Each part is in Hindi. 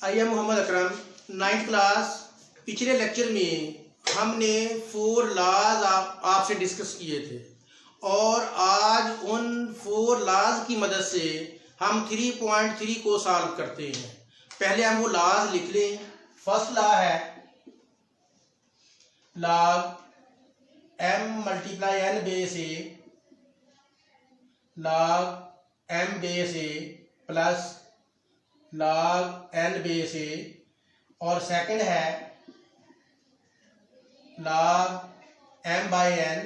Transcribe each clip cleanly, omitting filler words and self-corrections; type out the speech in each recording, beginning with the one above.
I am Mohammad Akram, 9th class. पिछले लेक्चर में हमने 4 लॉज आपसे डिस्कस किए थे और आज उन 4 लॉज की मदद से हम 3.3 को सॉल्व करते हैं। पहले हम वो लॉज लिख लें। फर्स्ट लॉ है log m multiply n base a log m base a plus log n base a, और सेकंड है log m by n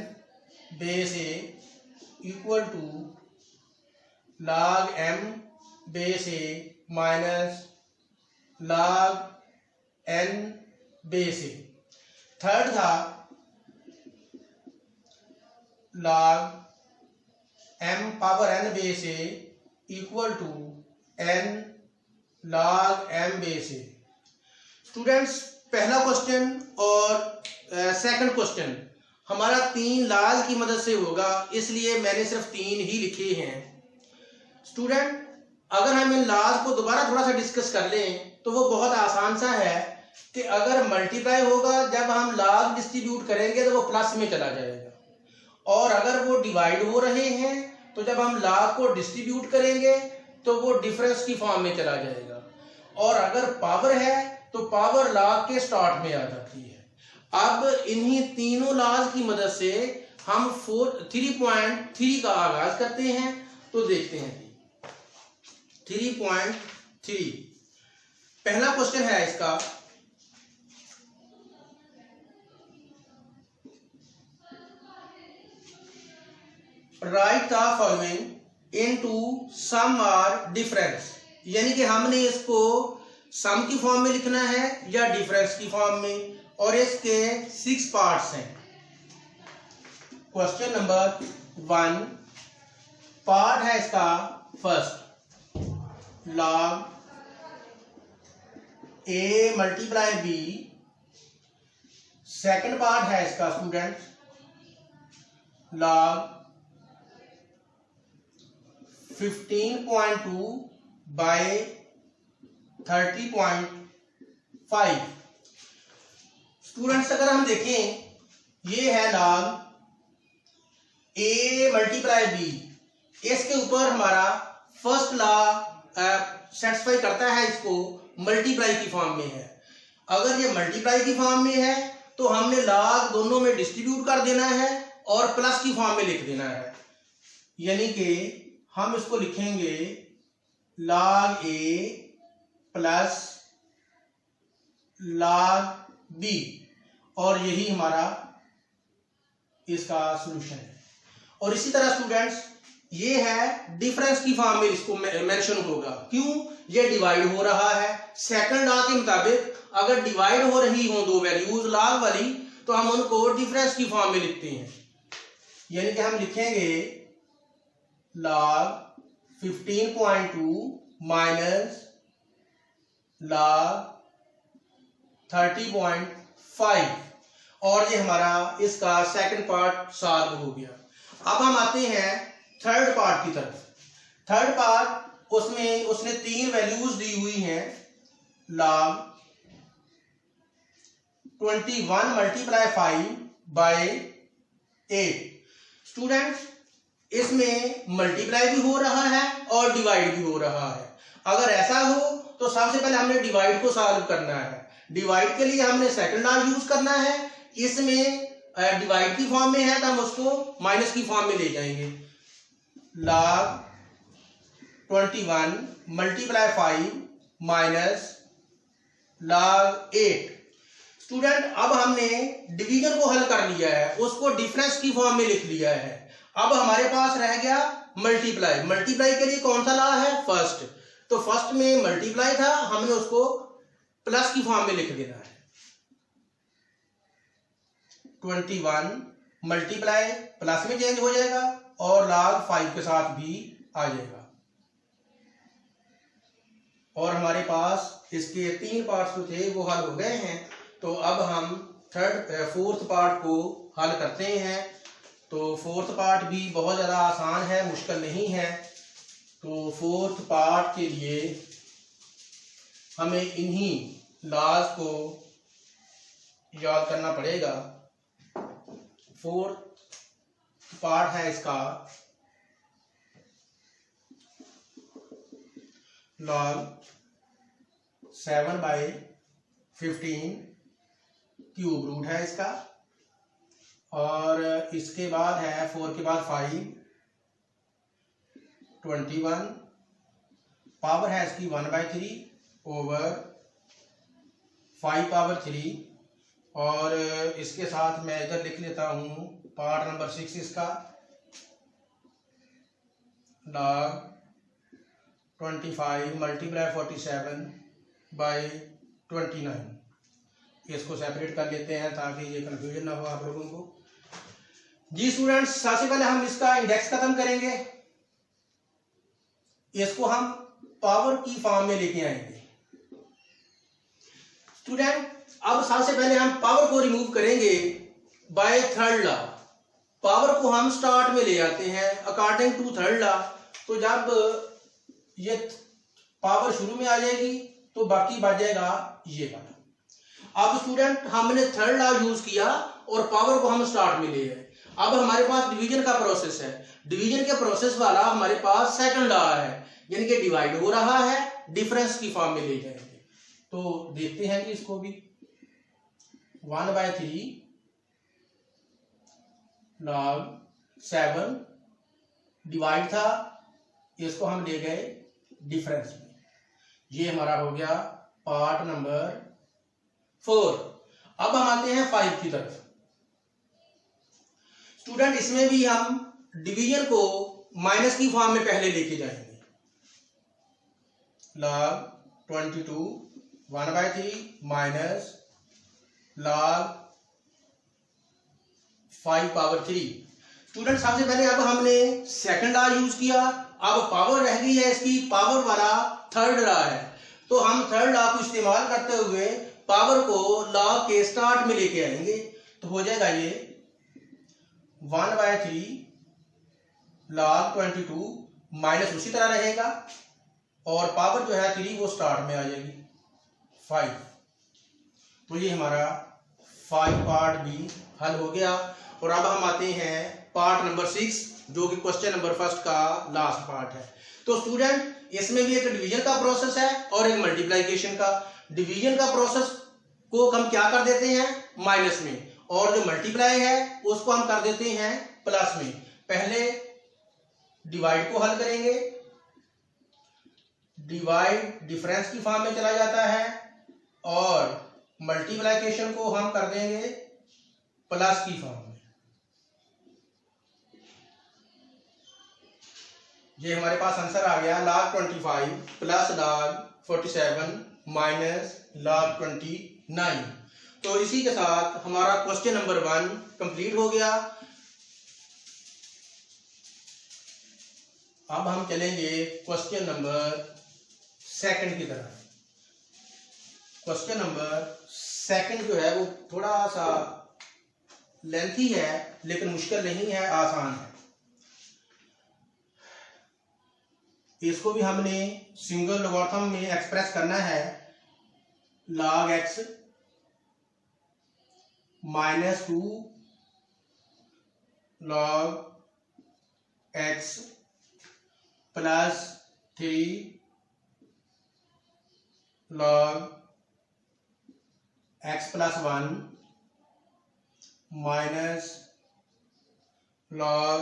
base a equal to log m base a minus log n base a। Third था log m power n base a equal to n log m base a। Students, पहला क्वेश्चन और सेकंड क्वेश्चन हमारा 3 लॉज की मदद से होगा, इसलिए मैंने सिर्फ 3 ही लिखे हैं। स्टूडेंट, अगर हम इन लॉज को दोबारा थोड़ा सा डिस्कस कर लें तो वो बहुत आसान सा है कि अगर मल्टीप्लाई होगा, जब हम लॉग डिस्ट्रीब्यूट करेंगे तो वो प्लस में चला जाएगा, और अगर वो डिवाइड हो रहे हैं तो जब हम लॉग को डिस्ट्रीब्यूट करेंगे तो वो डिफरेंस की फॉर्म में चला जाएगा, और अगर पावर है तो पावर लॉग के स्टार्ट में आ जाती है। अब इन्हीं तीनों लॉज की मदद से हम 3.3 का आगाज करते हैं। तो देखते हैं 3.3। पहला क्वेश्चन है इसका, right the following into some और डिफरेंस, यानी कि हमने इसको सम की फॉर्म में लिखना है या डिफरेंस की फॉर्म में, और इसके 6 पार्ट्स हैं। क्वेश्चन नंबर 1 पार्ट है इसका first, log a multiply b। Second part है इसका स्टूडेंट log 15.2 बाय 30.5। स्टूडेंट्स, अगर हम देखें ये है log a मल्टीप्लाई b, इसके ऊपर हमारा फर्स्ट लॉ सेटिस्फाई करता है, इसको मल्टीप्लाई की फॉर्म में है। अगर ये मल्टीप्लाई की फॉर्म में है तो हमने log दोनों में डिस्ट्रीब्यूट कर देना है और प्लस की फॉर्म में लिख देना है, यानी कि हम इसको लिखेंगे log a plus log b, और यही हमारा इसका सॉल्यूशन है। और इसी तरह स्टूडेंट्स, ये है डिफरेंस की फॉर्म में इसको मेंशन होगा। क्यों? ये डिवाइड हो रहा है। सेकंड लॉ के मुताबिक अगर डिवाइड हो रही हो दो वैल्यूज log वाली, तो हम उनको डिफरेंस की फॉर्म में लिखते हैं, यानी कि हम लिखेंगे log 15.2 माइनस log 30.5, और ये हमारा इसका सेकंड पार्ट सॉल्व हो गया। अब हम आते हैं थर्ड पार्ट की तरफ। थर्ड पार्ट, उसमें उसने 3 वैल्यूज दी हुई हैं, log 21 मल्टीप्लाई 5 बाय 8। स्टूडेंट्स, इसमें मल्टीप्लाई भी हो रहा है और डिवाइड भी हो रहा है। अगर ऐसा हो तो सबसे पहले हमने डिवाइड को सॉल्व करना है। डिवाइड के लिए हमने सेकंड लॉ यूज करना है। इसमें डिवाइड की फॉर्म में है तो हम उसको माइनस की फॉर्म में ले जाएंगे। log 21 multiply 5 minus log 8। Student, अब हमने डिवीजन को हल कर लिया है, उसको डिफरेंस की फॉर्म में लिख लिया है। अब हमारे पास रह गया मल्टीप्लाई। मल्टीप्लाई के लिए कौन सा लॉ है? फर्स्ट। तो फर्स्ट में मल्टीप्लाई था, हमने उसको प्लस की फॉर्म में लिख देना है। 21 मल्टीप्लाई प्लस में चेंज हो जाएगा और log 5 के साथ भी आ जाएगा, और हमारे पास इसके 3 पार्ट्स जो थे वो हल हो गए हैं। तो अब हम फोर्थ पार्ट को हल करते हैं। तो फोर्थ पार्ट भी बहुत ज़्यादा आसान है, मुश्किल नहीं है। तो फोर्थ पार्ट के लिए हमें इन्हीं लॉज को याद करना पड़ेगा। फोर्थ पार्ट है इसका लॉग 7/15 क्यूब रूट है इसका, और इसके बाद है 4 के बाद 5 21, पावर है इसकी 1/3 ओवर 5 पावर 3, और इसके साथ मैं इधर लिख लेता हूं पार्ट नंबर 6 इसका लॉग 25 × 47/29। इसको सेपरेट कर लेते हैं ताकि ये कंफ्यूजन ना हो आप लोगों को। जी स्टूडेंट्स, सबसे पहले हम इसका इंडेक्स खत्म करेंगे, इसको हम पावर की फॉर्म में लेके आएंगे। स्टूडेंट, अब सबसे पहले हम पावर को रिमूव करेंगे बाय थर्ड लॉ। पावर को हम स्टार्ट में ले आते हैं अकॉर्डिंग टू थर्ड लॉ। तो जब ये पावर शुरू में आ जाएगी तो बाकी बचेगा ये वाला। अब स्टूडेंट, हमने थर्ड लॉ यूज किया और पावर को हम स्टार्ट में ले आए। अब हमारे पास डिवीजन का प्रोसेस है, डिवीजन के प्रोसेस वाला हमारे पास सेकंड लॉ है, यानी कि डिवाइड हो रहा है, डिफरेंस की फॉर्म में ले जाएंगे। तो देखते हैं कि इसको भी 1/3 log 7 डिवाइड था, इसको हम ले गए डिफरेंस में। ये हमारा हो गया पार्ट नंबर 4। अब हम आते हैं 5 की तरफ। स्टूडेंट, इसमें भी हम डिवीजन को माइनस की फॉर्म में पहले लेके जाएंगे। log 22 1/3 minus log 5 power 3। Student, सबसे पहले अब हमने सेकंड लॉ यूज किया, अब पावर रह गई है इसकी, पावर वाला थर्ड लॉ है। तो हम थर्ड लॉ को इस्तेमाल करते हुए पावर को लॉ के स्टार्ट में लेके आएंगे। तो हो जाएगा ये 1/3 log 22 माइनस उसी तरह रहेगा, और पावर जो है 3 वो स्टार्ट में आ जाएगी 5। तो ये हमारा 5 पार्ट भी हल हो गया। और अब हम आते हैं पार्ट नंबर 6, जो कि क्वेश्चन नंबर फर्स्ट का लास्ट पार्ट है। तो स्टूडेंट, इसमें भी एक डिवीजन का प्रोसेस है और एक मल्टीप्लिकेशन का। डिवीजन का प्रोसेस को हम क्या कर देते हैं माइनस में, और जो मल्टीप्लाई है उसको हम कर देते हैं प्लस में। पहले डिवाइड को हल करेंगे, डिवाइड डिफरेंस की फॉर्म में चला जाता है, और मल्टीप्लिकेशन को हम कर देंगे प्लस की फॉर्म में। ये हमारे पास आंसर आ गया log 25 plus log 47 minus log 29। तो इसी के साथ हमारा क्वेश्चन नंबर 1 कंप्लीट हो गया। अब हम चलेंगे क्वेश्चन नंबर 2 की तरफ। क्वेश्चन नंबर 2 जो है वो थोड़ा सा लेंथी है, लेकिन मुश्किल नहीं है, आसान है। इसको भी हमने सिंगल लॉगरिथम में एक्सप्रेस करना है। log x minus 2 log x plus 3 log x plus 1 minus log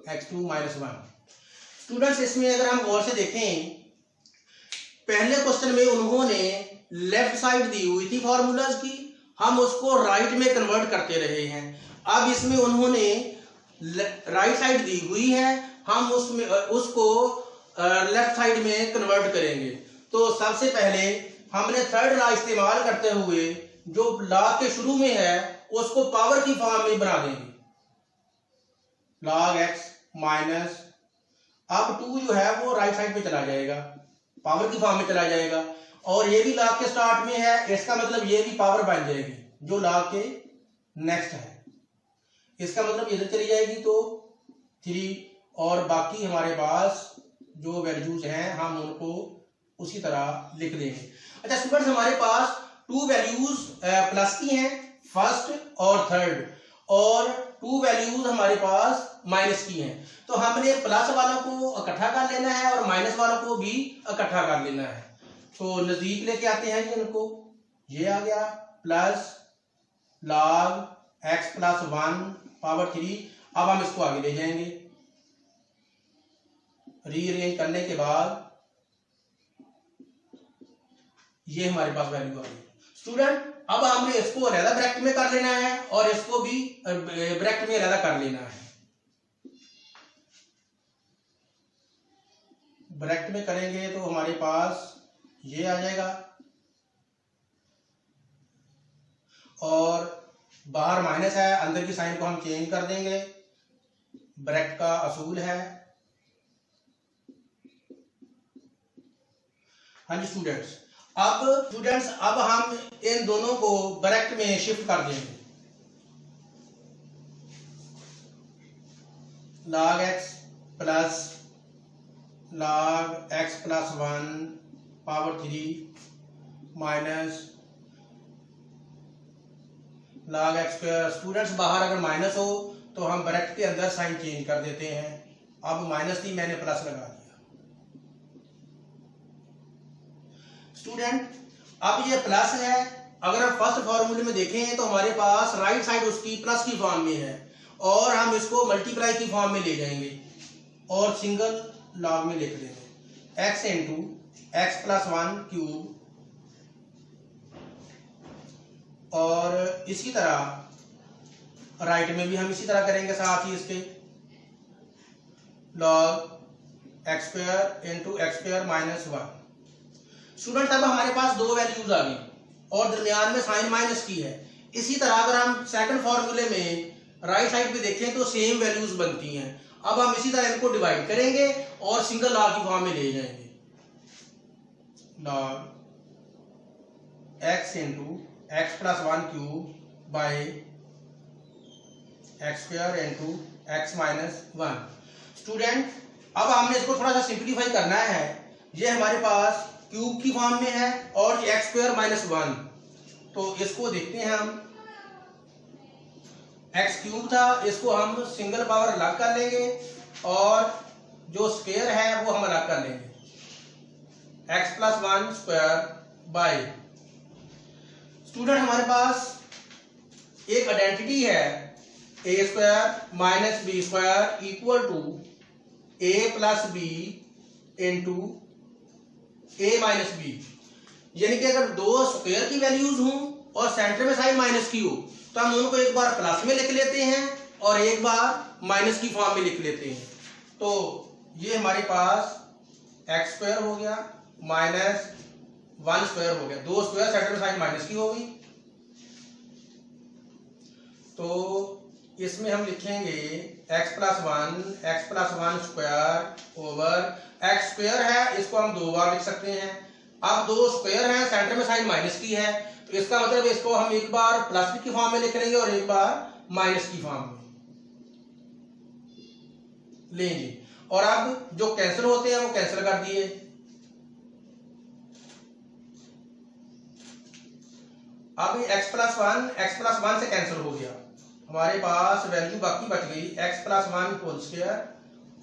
x2 minus 1। Students, इसमें अगर हम गौर से देखें, पहले क्वेश्चन में उन्होंने लेफ्ट साइड दी हुई थी फॉर्मूलाज की, हम उसको राइट में कन्वर्ट करते रहे हैं। अब इसमें उन्होंने राइट साइड दी हुई है, हम उसको लेफ्ट साइड में कन्वर्ट करेंगे। तो सबसे पहले हमने थर्ड लॉ इस्तेमाल करते हुए जो लॉ के शुरू में है उसको पावर की फॉर्म में बना देंगे। log x माइनस, अब 2 जो है वो राइट साइड पे चला जाएगा, पावर की फॉर्म में चला जाएगा, और ये भी log के स्टार्ट में है, इसका मतलब ये भी पावर बन जाएगी जो log के नेक्स्ट है। इसका मतलब इधर चली जाएगी तो 3, और बाकी हमारे पास जो वैल्यूज हैं हम उनको उसी तरह लिख देंगे। अच्छा स्टूडेंट्स, हमारे पास 2 वैल्यूज प्लस की हैं, फर्स्ट और थर्ड, और 2 वैल्यूज हमारे पास माइनस की हैं। तो हमने प्लस वालों को इकट्ठा कर लेना है और माइनस वालों को भी इकट्ठा कर लेना है। तो नजदीक लेके आते हैं जी इनको। ये आ गया plus log x plus 1 power 3। अब हम इसको आगे ले जाएंगे, रीअरेंज करने के बाद ये हमारे पास वैल्यू आ गई। स्टूडेंट, अब हमने इसको अलग ब्रैकेट में कर लेना है और इसको भी ब्रैकेट में अलग कर लेना है। ब्रैकेट में करेंगे तो हमारे पास ये आ जाएगा और बाहर माइनस है, अंदर की साइन को हम चेंज कर देंगे। ब्रैकेट का असूल है। हाँ जी स्टूडेंट्स, अब हम इन दोनों को ब्रैकेट में शिफ्ट कर देंगे। log x plus log x plus 1 power 3 minus log x square. Students, बाहर अगर माइनस हो तो हम ब्रैकेट के अंदर साइन चेंज कर देते हैं। अब माइनस थी, मैंने प्लस लगा दिया। स्टूडेंट, अब ये प्लस है। अगर हम फर्स्ट फॉर्मूले में देखें तो हमारे पास राइट साइड उसकी प्लस की फॉर्म में है और हम इसको मल्टीप्लाई की फॉर्म में ले जाएंगे और सिंगल लॉग में लिख देंगे। x into x plus 1 cube, और इसी तरह राइट में भी हम इसी तरह करेंगे साथ ही इसके log x square into x square minus 1। Student, अब हमारे पास 2 वैल्यूज आ गई और दरमियान में साइन माइनस की है। इसी तरह अगर हम सेकंड फॉर्मूले में राइट साइड पे देखें तो सेम वैल्यूज बनती हैं। अब हम इसी तरह इनको डिवाइड करेंगे और सिंगल लॉग की फॉर्म में ले जाएंगे। log x into x plus 1 cube by x square into x minus 1। Student, अब हमने इसको थोड़ा सा सिंप्लीफाई करना है। ये हमारे पास क्यूब की फॉर्म में है और ये एक्स स्क्वायर माइनस 1, तो इसको देखते हैं हम। एक्स क्यूब था, इसको हम सिंगल पावर अलग कर लेंगे और जो स्क्वायर है वो हम अलग कर लेंगे। X plus 1 square by, student हमारे पास एक आइडेंटिटी है A square minus B square equal to A plus B into A minus B. यानी कि अगर 2 स्क्वायर की वैल्यूज हों और सेंटर में साइन माइनस की हो तो हम उनको एक बार प्लस में लिख लेते हैं और एक बार माइनस की फॉर्म में लिख लेते हैं। तो ये हमारे पास एक्स स्क्वायर हो गया माइनस 1 स्क्वायर हो गया। 2 स्क्वायर सेंटर में साइन माइनस की होगी, तो इसमें हम लिखेंगे x plus 1 square over x square है, इसको हम 2 बार लिख सकते हैं। अब 2 स्क्वायर है, सेंटर में साइन माइनस की है, तो इसका मतलब इसको हम एक बार प्लस की फॉर्म में लिख लेंगे और एक बार माइनस की फॉर्म में लेंगे। और अब जो कैंसिल होते हैं वो कैंसिल कर दिए। अब x प्लस 1 से कैंसिल हो गया, हमारे पास वैल्यू बाकी बच गई x plus 1 whole square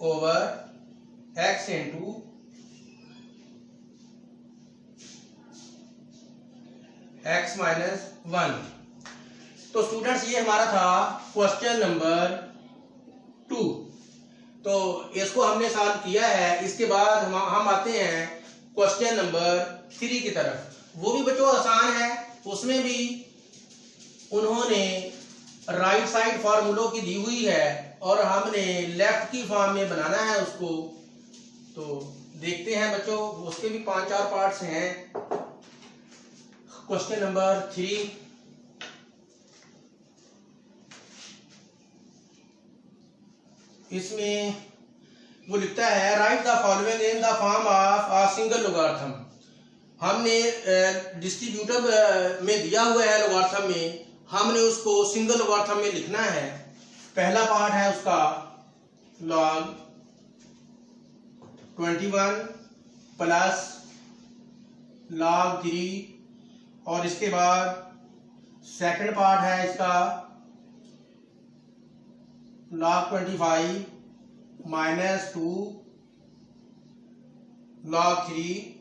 over x into x minus 1। तो स्टूडेंट्स, ये हमारा था क्वेश्चन नंबर 2। तो इसको हमने सॉल्व किया है। इसके बाद हम आते हैं क्वेश्चन नंबर 3 की तरफ। वो भी बच्चों आसान है, उसमें भी उन्होंने राइट साइड फॉर्मूलों की दी हुई है और हमने लेफ्ट की फॉर्म में बनाना है उसको। तो देखते हैं बच्चों, उसके भी 5-4 पार्ट्स हैं। क्वेश्चन नंबर 3, इसमें वो लिखता है right the following in the form of a single logarithm. हमने डिस्ट्रीब्यूटिव में दिया हुआ है लॉगरिथम में, हमने उसको सिंगल लॉगरिथम में लिखना है। पहला पार्ट है उसका log 21 प्लस log 3 और इसके बाद सेकंड पार्ट है इसका log 25 माइनस 2 log 3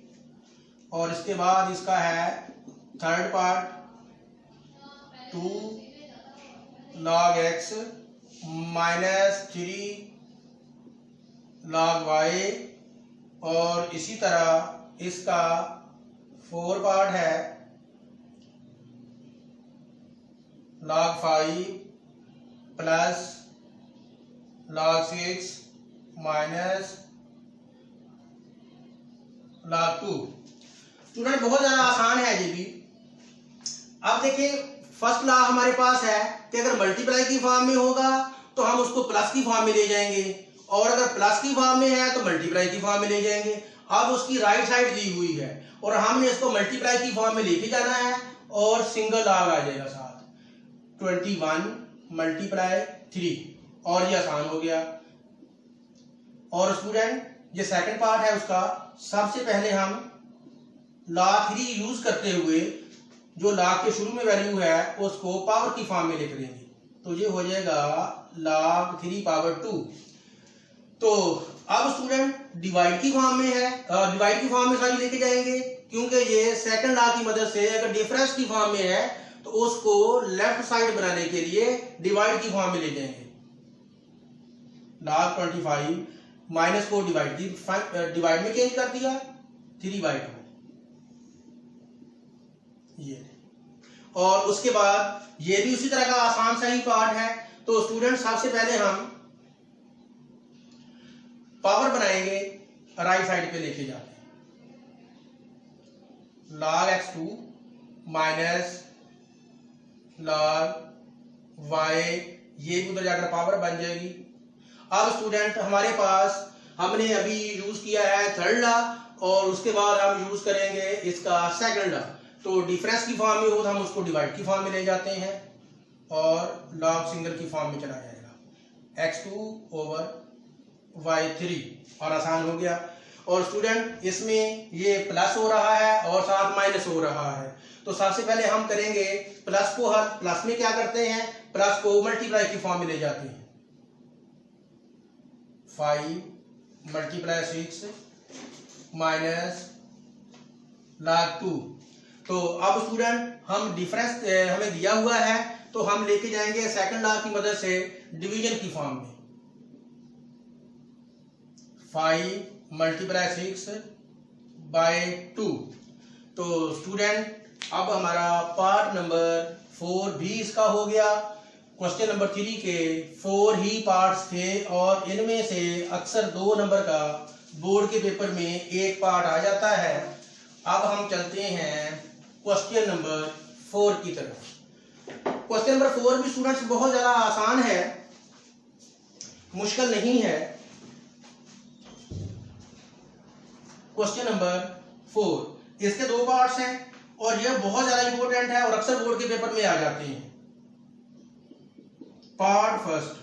और इसके बाद इसका है third part 2 log x minus 3 log y और इसी तरह इसका फोर पार्ट है log 5 plus log 6 minus log 2। Student बहुत ज्यादा आसान है ये भी। अब देखिए फर्स्ट लॉ हमारे पास है कि अगर मल्टीप्लाई की फॉर्म में होगा तो हम उसको प्लस की फॉर्म में ले जाएंगे और अगर प्लस की फॉर्म में है तो मल्टीप्लाई की फॉर्म में ले जाएंगे। अब उसकी राइट साइड दी हुई है और हमने इसको मल्टीप्लाई की फॉर्म में लेके जाना है और सिंगल लॉग आ जाएगा साथ 21 मल्टीप्लाई 3 और ये आसान हो गया। और स्टूडेंट ये सेकंड पार्ट है उसका, सबसे पहले हम log 3 यूज करते हुए जो log के शुरू में वैल्यू है उसको पावर की फॉर्म में लिख देंगे तो ये हो जाएगा log 3 पावर 2। तो अब स्टूडेंट डिवाइड की फॉर्म में है, डिवाइड की फॉर्म में सारी लेके जाएंगे क्योंकि ये सेकंड लॉ की मदद से अगर डिफरेंस की फॉर्म में है तो उसको लेफ्ट साइड बनाने के लिए डिवाइड की फॉर्म में ले जाएंगे। log 25 माइनस को डिवाइड में चेंज कर दिया 3/2 ये। और उसके बाद ये भी उसी तरह का आसान सा ही पार्ट है। तो स्टूडेंट सबसे पहले हम पावर बनाएंगे, राइट साइड पे लेके जाते हैं log x2 minus log y, ये भी उधर जाकर पावर बन जाएगी। अब स्टूडेंट हमारे पास हमने अभी यूज किया है थर्ड लॉ और उसके बाद हम यूज करेंगे इसका सेकंड लॉ। तो डिफरेंस की फॉर्म में हो तो हम उसको डिवाइड की फॉर्म में ले जाते हैं और log सिंगल की फॉर्म में चला जाएगा x2 ओवर y3 और आसान हो गया। और स्टूडेंट इसमें ये प्लस हो रहा है और साथ माइनस हो रहा है तो सबसे पहले हम करेंगे प्लस को हल। प्लस में क्या करते हैं, प्लस को मल्टीप्लाई की फॉर्म में ले जाते हैं 5 मल्टीप्लाई 6 माइनस log 2। तो अब स्टूडेंट हम डिफरेंस हमें दिया हुआ है तो हम लेके जाएंगे सेकंड लॉ की मदद से डिवीजन की फॉर्म में 5 मल्टीप्लाई 6/2। तो स्टूडेंट अब हमारा पार्ट नंबर 4 भी इसका हो गया। क्वेश्चन नंबर 3 के 4 ही पार्ट्स थे और इनमें से अक्सर 2 नंबर का बोर्ड के पेपर में एक पार्ट आ जाता है। अब हम चलते हैं क्वेश्चन नंबर 4 की तरफ। क्वेश्चन नंबर 4 भी स्टूडेंट्स बहुत ज्यादा आसान है, मुश्किल नहीं है। क्वेश्चन नंबर 4 इसके 2 पार्ट्स हैं और यह बहुत ज्यादा इंपॉर्टेंट है और अक्सर बोर्ड के पेपर में आ जाते हैं। Part first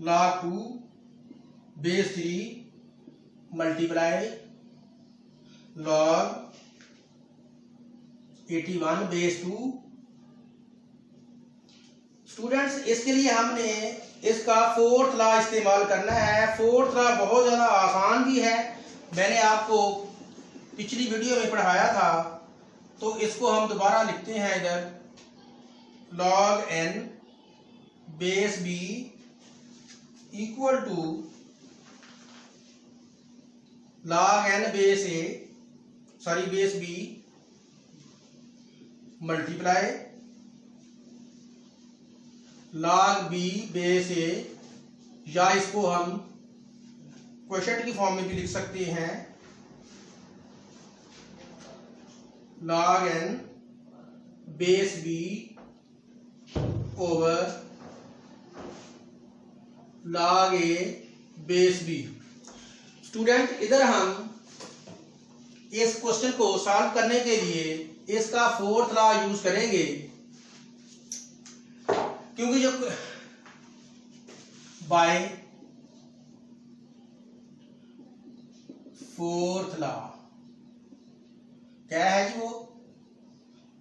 log 2 base 3 multiply log 81 base 2। Students इसके लिए हमने इसका फोर्थ लॉ इस्तेमाल करना है। फोर्थ लॉ बहुत ज्यादा आसान भी है, मैंने आपको पिछली वीडियो में पढ़ाया था तो इसको हम दोबारा लिखते हैं इधर log n base b equal to log n base a sorry base b multiply log b base a, या इसको हम क्वोशंट की फॉर्म में भी लिख सकते हैं log n base b over log a base b। Student इधर हम इस क्वेश्चन को सॉल्व करने के लिए इसका फोर्थ लॉ यूज करेंगे क्योंकि जो बाय फोर्थ लॉ क्या है जी? वो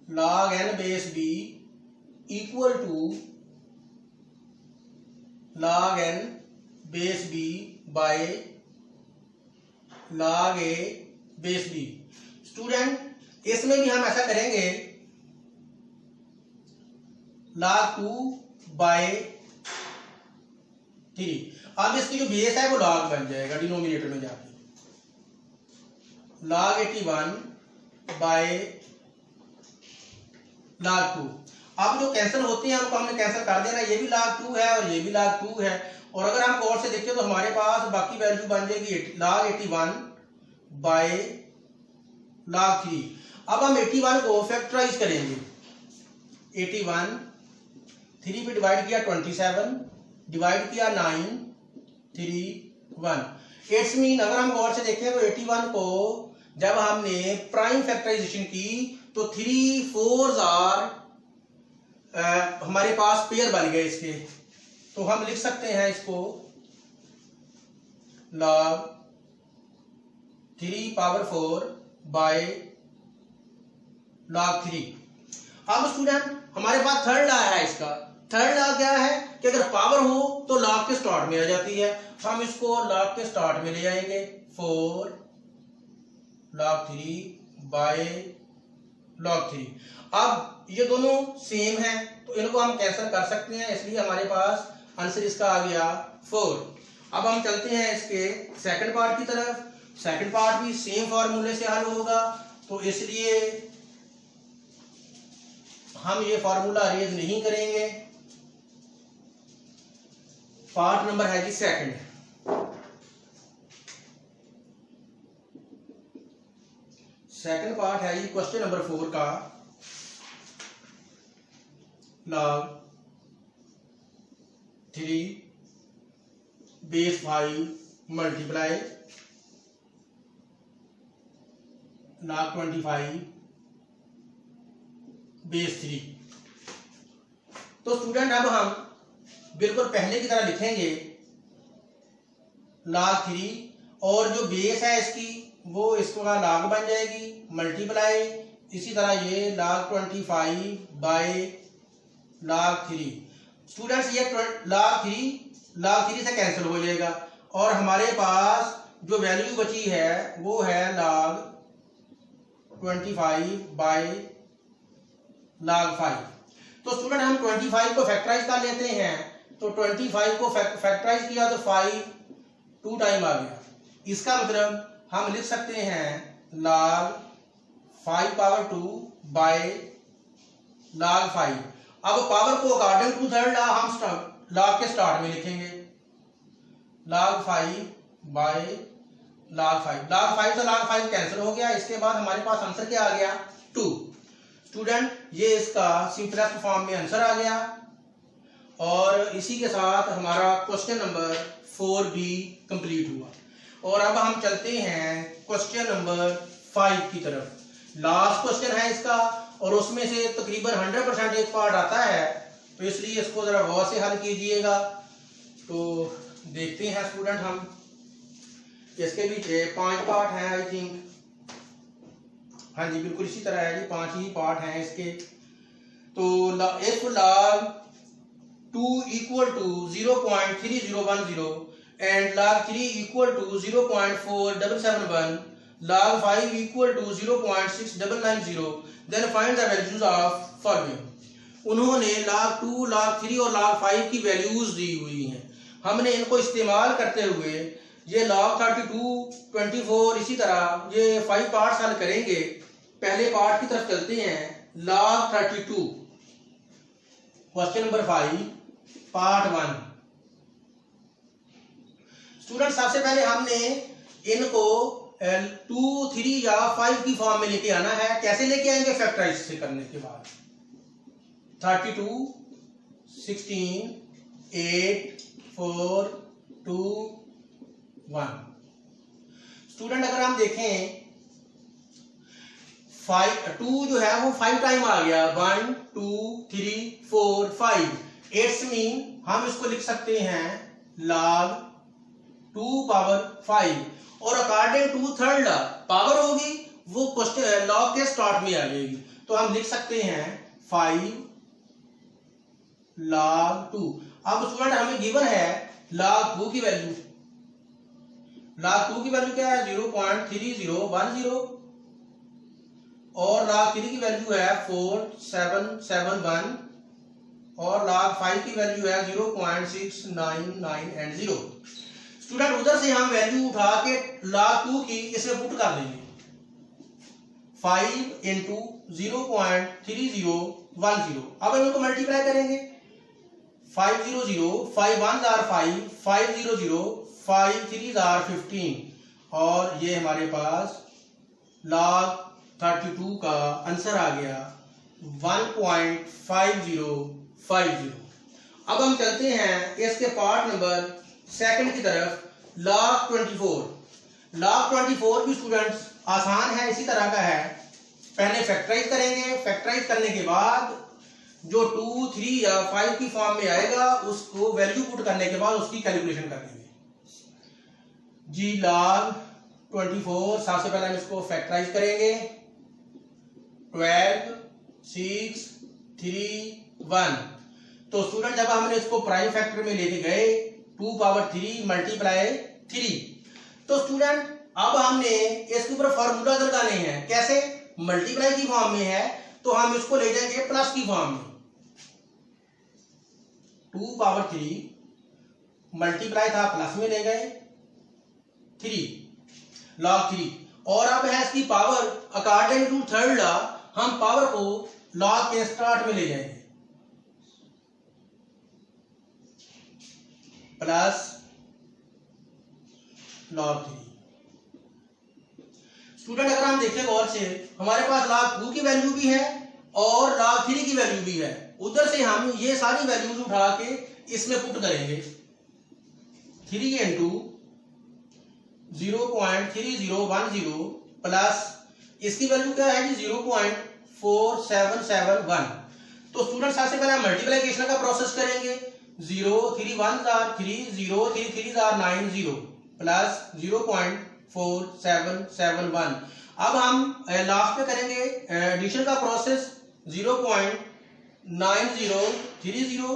log n base b equal to log n base b by log a base b। Student इसमें भी हम ऐसा करेंगे, log 2 बाय 3। अब इसकी जो बेस है वो log बन जाएगा डिनोमिनेटर में जाके, log 81 बाय log 2। अब जो कैंसिल होते हैं उनको हमने कैंसिल कर देना, ये भी log 2 है और ये भी log 2 है। और अगर हम गौर से देखें तो हमारे पास बाकी वैल्यू बन जाएगी log 81 बाय log 3। अब हम 81 को फैक्टराइज करेंगे। 81 3 पे डिवाइड किया 27, डिवाइड किया 9, 3 1। इट्स मीन अगर हम गौर से देखें तो 81 को जब हमने प्राइम फैक्टराइजेशन की तो 3 4s आर हमारे पास पेयर बन गए इसके, तो हम लिख सकते हैं इसको log 3 पावर 4 बाय log 3। अब स्टूडेंट हमारे पास थर्ड लॉ है इसका। थर्ड लॉ क्या है कि अगर पावर हो तो log के स्टार्ट में आ जाती है, हम इसको log के स्टार्ट में ले आएंगे 4 log 3 बाय log 3। अब ये दोनों सेम है तो इनको हम कैंसिल कर सकते हैं, इसलिए हमारे पास आंसर इसका आ गया 4। अब हम चलते हैं इसके सेकंड पार्ट की तरफ। सेकंड पार्ट भी सेम फॉर्मूले से हल होगा, तो इसलिए हम ये फॉर्मूला अरेंज नहीं करेंगे। पार्ट नंबर है जी सेकंड। सेकंड पार्ट है जी क्वेश्चन नंबर 4 का। log 3 base 5 multiply log 25 base 3। तो स्टूडेंट अब हम बिल्कुल पहले की तरह लिखेंगे log 3 और जो बेस है इसकी वो इसका log बन जाएगी मल्टीप्लाई, इसी तरह ये log 25 बाय log 3। स्टूडेंट्स ये log 3 से कैंसिल हो जाएगा और हमारे पास जो वैल्यू बची है वो है log 25 बाय log 5। तो स्टूडेंट हम 25 को फैक्टराइज कर लेते हैं, तो 25 को फैक्टराइज किया तो 5 2 टाइम आ गया। इसका मतलब हम लिख सकते हैं log 5 पावर 2 बाय log 5। अब पावर को अकॉर्डिंग टू थर्ड लॉ हम log के स्टार्ट में लिखेंगे log 5 बाय log 5। log 5 से log 5 कैंसिल हो गया, इसके बाद हमारे पास आंसर क्या आ गया 2। स्टूडेंट ये इसका सिंपलेस्ट फॉर्म में आंसर आ गया और इसी के साथ हमारा क्वेश्चन नंबर 4 भी कंप्लीट हुआ। और अब हम चलते हैं क्वेश्चन नंबर 5 की तरफ। लास्ट क्वेश्चन है इसका और उसमें से तकरीबन 100% एक पार्ट आता है, तो इसलिए इसको जरा गौर से हल कीजिएगा। तो देखते हैं स्टूडेंट हम, इसके भी 5 पार्ट हैं आई थिंक। हाँ जी बिल्कुल इसी तरह है जी, 5 ही पार्ट हैं इसके। तो if log 2 equal to 0.3010 and log 3 equal to 0.4771, log 5 equal to 0.6990, then find the values of following. उन्होंने log 2, log 3 और log 5 की वैल्यूज दी हुई हैं। हमने इनको इस्तेमाल करते हुए ये log 32, 24 इसी तरह ये 5 पार्ट्स हल करेंगे। पहले पार्ट की तरफ चलते हैं, log 32 question number 5 part 1। Student सबसे पहले हमने इनको 2, 3 या 5 की फॉर्म में लेके आना है। कैसे लेके आएंगे? फैक्टराइज से करने के बाद 32, 16, 8, 4, 2, 1। स्टूडेंट अगर हम देखें 2 जो है वो 5 टाइम आ गया, 1, 2, 3, 4, 5। इट्स मीन हम इसको लिख सकते हैं log 2 पावर 5 और according to third law power होगी वो क्वेश्चन लॉग के स्टार्ट में आ जाएगी। तो हम लिख सकते हैं 5 log 2। अब स्टूडेंट हमें गिवन है log 2 की वैल्यू, log 2 की वैल्यू क्या है 0.3010 और log 3 की वैल्यू है 4771 और log 5 की वैल्यू है 0.699 स्टूडेंट उधर से हम वैल्यू उठा के log 2 की इसमें पुट कर देंगे 5 इंटू 0.3010। अब इनको मल्टीप्लाई करेंगे 500 5 1 are 5 500 5 3 are 15 और ये हमारे पास log 32 का आंसर आ गया 1.5050। अब हम चलते हैं इसके पार्ट नंबर सेकंड की तरफ। log 24 भी स्टूडेंट्स आसान है, इसी तरह का है। पहले फैक्टराइज करेंगे, फैक्टराइज करने के बाद जो 2 3 या 5 की फॉर्म में आएगा उसको वैल्यू पुट करने के बाद उसकी कैलकुलेशन करेंगे जी। log 24 सबसे पहले हम इसको फैक्टराइज करेंगे 12 6 3 1। तो स्टूडेंट जब हमने इसको प्राइम फैक्टर में लेके गए 2 पावर 3 मल्टीप्लाई 3। तो स्टूडेंट अब हमने इसके ऊपर फॉर्मूला लगाने हैं। कैसे? मल्टीप्लाई की फॉर्म में है तो हम इसको ले जाएंगे प्लस की फॉर्म में। 2 पावर 3 मल्टीप्लाई था प्लस में ले गए 3 log 3 और अब है इसकी power according to third law हम पावर को log के स्टार्ट में ले जाएंगे प्लस log 3। स्टूडेंट अगर हम देखें गौर से हमारे पास log 2 की वैल्यू भी है और log 3 की वैल्यू भी है। उधर से हम ये सारी वैल्यूज उठा के इसमें पुट करेंगे 3 इंटू 0.3010 प्लस इसकी वैल्यू क्या है जी 0.4771। तो स्टूडेंट सबसे पहले हम मल्टीप्लिकेशन का प्रोसेस करेंगे 0 3 1 are 3 0 3 3 are 90 प्लस 0.4771। अब हम लास्ट में करेंगे एडिशन का process 0.9030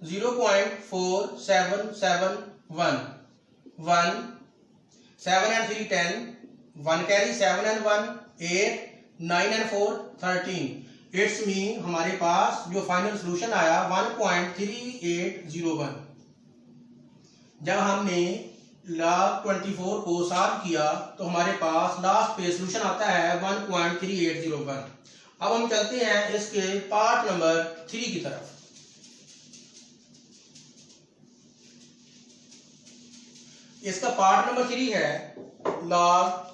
0.4771 1 7 and 3 10 1 carry 7 and 1 8 9 and 4 13। It's mean हमारे पास जो फाइनल सोल्यूशन आया 1.3801। जब हमने log 24 को सॉल्व किया तो हमारे पास लास्ट पे सोल्यूशन आता है 1.3801। अब हम चलते हैं इसके पार्ट नंबर 3 की तरफ। इसका पार्ट नंबर 3 है log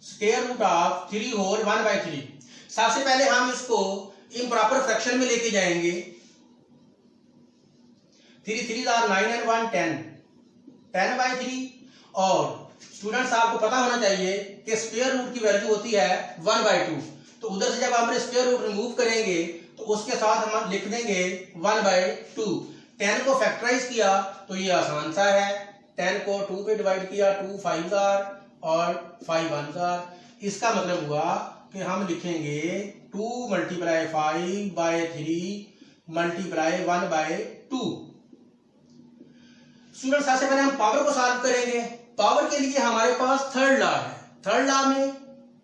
square root of 3 whole 1/3। सबसे पहले हम इसको इम्प्रॉपर फ्रैक्शन में लेके जाएंगे 3 3 are 9 and 1 10/3। और स्टूडेंट्स आपको पता होना चाहिए कि स्क्वायर रूट की वैल्यू होती है 1/2। तो उधर से जब हम स्क्वायर रूट रिमूव करेंगे तो उसके साथ हम लिख देंगे 1/2। 10 को फैक्टराइज किया तो ये आसान सा है, 10 को 2 पे डिवाइड किया 2 5 और 5 1 इसका मतलब हुआ कि हम लिखेंगे 2 मल्टीप्लाई 5/3 मल्टीप्लाई 1/2। स्टूडेंट सबसे पहले हम पावर को सॉल्व करेंगे। पावर के लिए हमारे पास थर्ड लॉ है। थर्ड लॉ में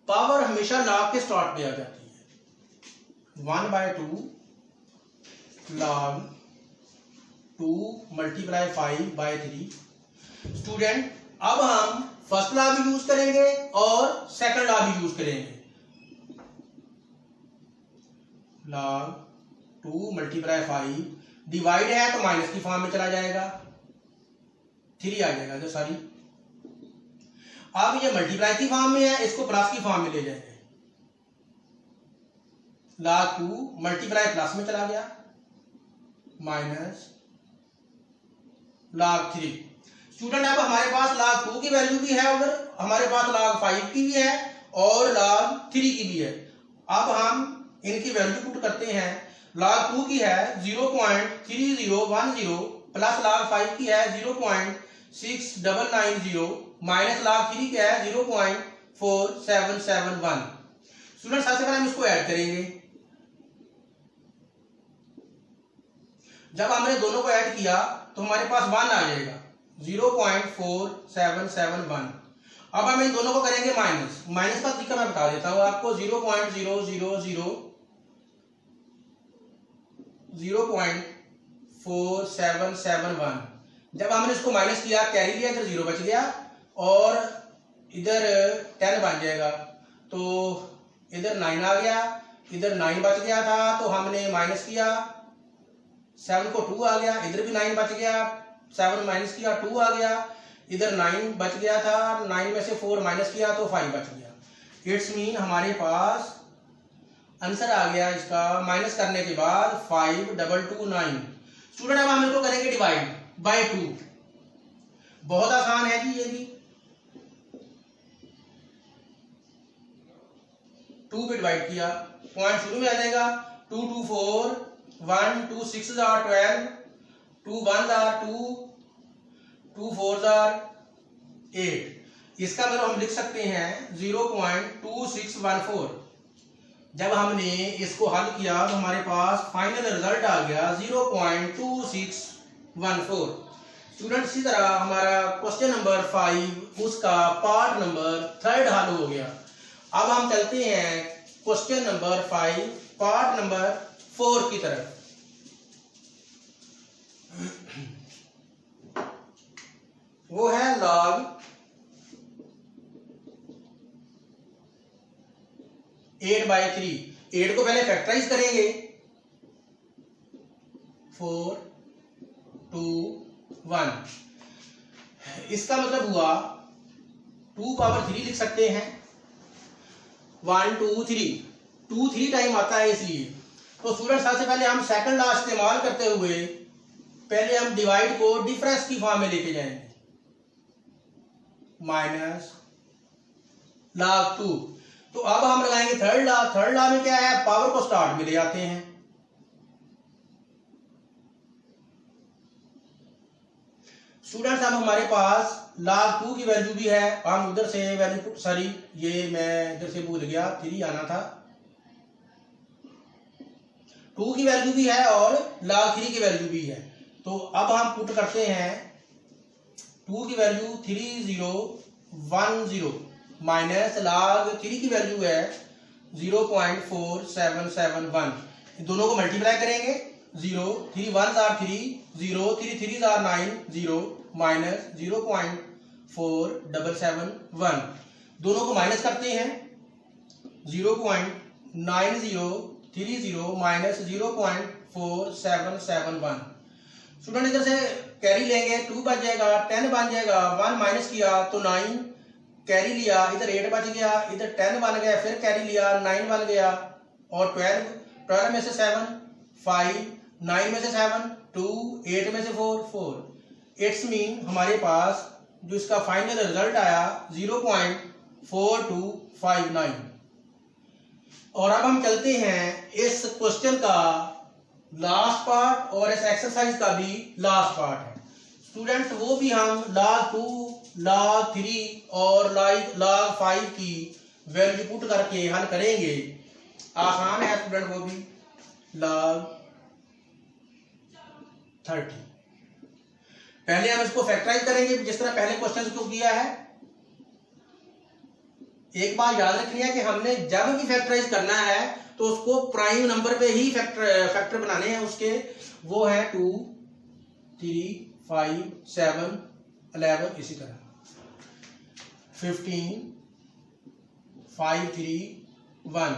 पावर हमेशा लॉग के स्टार्ट पे आ जाती है 1/2 log 2 मल्टीप्लाई 5/3। स्टूडेंट अब हम फर्स्ट लॉ भी यूज करेंगे और सेकंड लॉ भी यूज करेंगे। log 2 मल्टीप्लाई 5 डिवाइड है तो माइनस की फॉर्म में चला जाएगा 3 आ जाएगा जो सारी। अब ये मल्टीप्लाई की फॉर्म में है, इसको प्लस की फॉर्म में ले जाएंगे। log 2 मल्टीप्लाई प्लस में चला गया माइनस log 3। स्टूडेंट अब हमारे पास log 2 की वैल्यू भी है, उधर हमारे पास log 5 की भी है और log 3 की भी है। अब हम इनकी वैल्यू पुट करते हैं। log 2 की है 0.3010 प्लस log 5 की है 0.6990 माइनस log 3 की है 0.4771। स्टूडेंट सबसे पहले हम इसको ऐड करेंगे। जब हमने दोनों को ऐड किया तो हमारे पास 1 आ जाएगा 0.4771। अब हम इन दोनों को करेंगे माइनस। माइनस का तरीका मैं बता देता हूं आपको। 0.4771। जब हमने इसको माइनस किया, कैरी लिया, इधर 0 बच गया और इधर 10 बन जाएगा, तो इधर 9 आ गया, इधर 9 बच गया था तो हमने माइनस किया, 7 को 2 आ गया, इधर भी 9 बच गया, 7 माइनस किया 2 आ गया, इधर 9 बच गया था, 9 में से 4 माइनस किया तो 5 बच गया। इट्स मीन हमारे पास आंसर आ गया इसका माइनस करने के बाद 5229। स्टूडेंट अब हम इसको करेंगे डिवाइड बाय 2। बहुत आसान है जी, ये भी 2 पे डिवाइड किया, पॉइंट शुरू में आ जाएगा 2 2 4 1 2 6 12 2 1 2 2 4 8। इसका मतलब हम लिख सकते हैं 0.2614। जब हमने इसको हल किया तो हमारे पास फाइनल रिजल्ट आ गया 0.2614। स्टूडेंट इसी तरह हमारा क्वेश्चन नंबर 5 उसका पार्ट नंबर 3 हल हो गया। अब हम चलते हैं क्वेश्चन नंबर 5 पार्ट नंबर 4 की तरफ। वो है log 8/3। 8 को पहले फैक्टराइज करेंगे, 4 2 1। इसका मतलब हुआ 2 पावर 3 लिख सकते हैं, 1 2 3 2 3 टाइम आता है इसलिए। तो स्टूडेंट सबसे पहले हम सेकंड लॉ इस्तेमाल करते हुए पहले हम डिवाइड को डिफरेंस की फॉर्म में लेके जाएंगे, माइनस log 2। तो अब हम लगाएंगे थर्ड लॉ। थर्ड लॉ में क्या है, पावर को स्टार्ट में ले आते हैं। स्टूडेंट्स अब हमारे पास log 2 की वैल्यू भी है, हम उधर से वैल्यू, सॉरी ये मैं इधर से भूल गया, 3 आना था। 2 की वैल्यू भी है और log 3 की वैल्यू भी है। तो अब हम पुट करते हैं 2 की वैल्यू 3010 माइनस log 3 की वैल्यू है 0.4771। दोनों को मल्टीप्लाई करेंगे, 0 3 1 3 0 3 3 9 0 माइनस 0.4771। दोनों को माइनस करते हैं, 0.9030 माइनस 0.4771। स्टूडेंट इधर से कैरी लेंगे, 2 बच जाएगा, 10 बन जाएगा, 1 माइनस किया तो 9, कैरी लिया, इधर 8 बच गया, इधर 10 बन गया, फिर कैरी लिया, 9 बन गया और 12 में से 7 5, 9 में से 7 2, 8 में से 4। इट्स मीन हमारे पास जो इसका फाइनल रिजल्ट आया 0.4259। और अब हम चलते हैं इस क्वेश्चन का लास्ट पार्ट और इस एक्सरसाइज का भी लास्ट पार्ट है। स्टूडेंट्स वो भी हम log 2, log 3 और log 5 की वैल्यू पुट करके हल करेंगे। आसान है स्टूडेंट, वो भी log 30। पहले हम इसको फैक्टराइज करेंगे जिस तरह पहले क्वेश्चन को किया है। एक बात याद रखनी है कि हमने जब भी फैक्टराइज करना है तो उसको प्राइम नंबर पे ही फैक्टर बनाने हैं उसके। वो है 2 3 5 7 11, इसी तरह 15 5 3 1।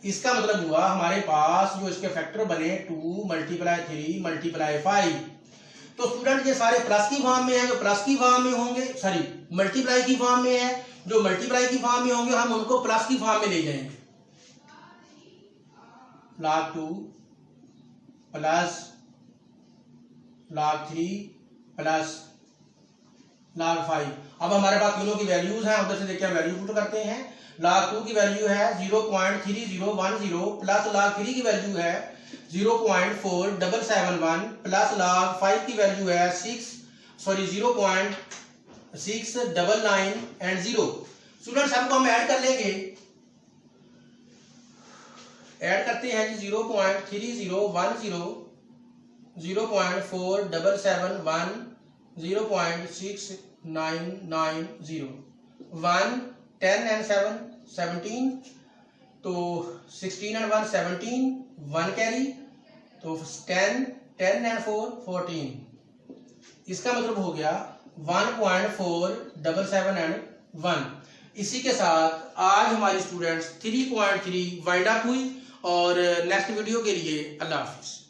इसका मतलब हुआ हमारे पास जो इसके फैक्टर बने 2 × 3 × 5। तो स्टूडेंट ये सारे प्लस की फॉर्म में है, जो प्लस की फॉर्म में होंगे, सॉरी मल्टीप्लाई की फॉर्म में है, जो मल्टीप्लाई की फॉर्म में होंगे हम उनको प्लस की फॉर्म में ले जाएंगे। log 2 plus log 3 plus log 5। अब हमारे पास तीनों की वैल्यूज हैं, उधर से देखिए वैल्यू पुट करते हैं। log 2 की वैल्यू है 0.3010 प्लस log 3 की वैल्यू है 0.4771 प्लस log 5 की वैल्यू है 0.699 एंड 0। स्टूडेंट सबको हम ऐड कर लेंगे, ऐड करते हैं जी 0.3010 0.4771 0.6990 1 10 and 7 17 तो 16 and 1 17 1 कैरी तो 10 10 and 4 14। इसका मतलब हो गया 1.477 and 1। इसी के साथ आज हमारी स्टूडेंट्स 3.3 वाइंड अप हुई और नेक्स्ट वीडियो के लिए अल्लाह हाफिज।